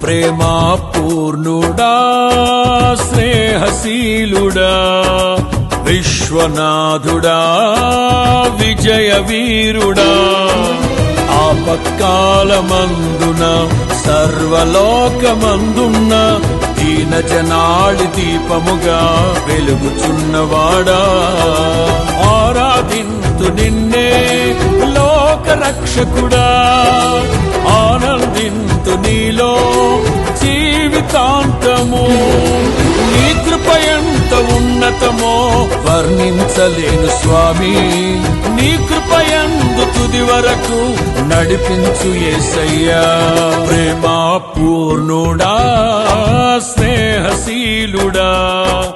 ప్రేమా పూర్ణుడా స్నేహశీలుడా విశ్వనాథుడా విజయ వీరుడా ఆపత్కాలమందున సర్వలోకమందున్న దీన జనాళి దీపముగా వెలుగుచున్నవాడా ఆరాధింతు నిన్నే లోక రక్షకుడా ఆనందింతు నీలో జీవితాంతము నీ కృప ఎంత ఉన్నతమో వర్ణించలేను స్వామి నీ కృపయందు తుది వరకు నడిపించు యేసయ్యా ప్రేమా పూర్ణుడా స్నేహశీలుడా